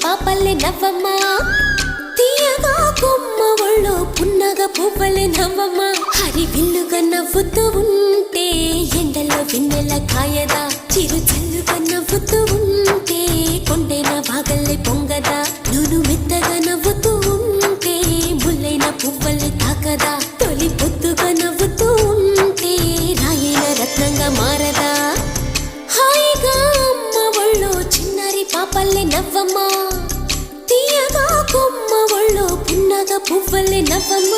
పాపల్లే నవ్వమ్మా తీయగా కొమ్మ ఒళ్ళో పున్నగ పువ్వలే నవ్వమ్మా హరి విల్లుగా నవ్వుతూ ఉంటే ఎండలో వెన్నెల కాయదా చిరు చల్లుగా నవ్వుతూ ఉంటే కొండైన వాగల్లే పొంగదా నూను మెత్తగా నవ్వుతూ ఉంటే ముల్లైన పువ్వలే తాకదా తొలి పొద్దుగా నవ్వుతూ ఉంటే రాయైన రత్నంగా మారదా హాయిగా అమ్మ ఒళ్ళో చిన్నారి పాపల్లే నవ్వమ్మా తీయగా కొమ్మ ఒళ్ళో పున్నగ పువ్వలే నవ్వమ్మా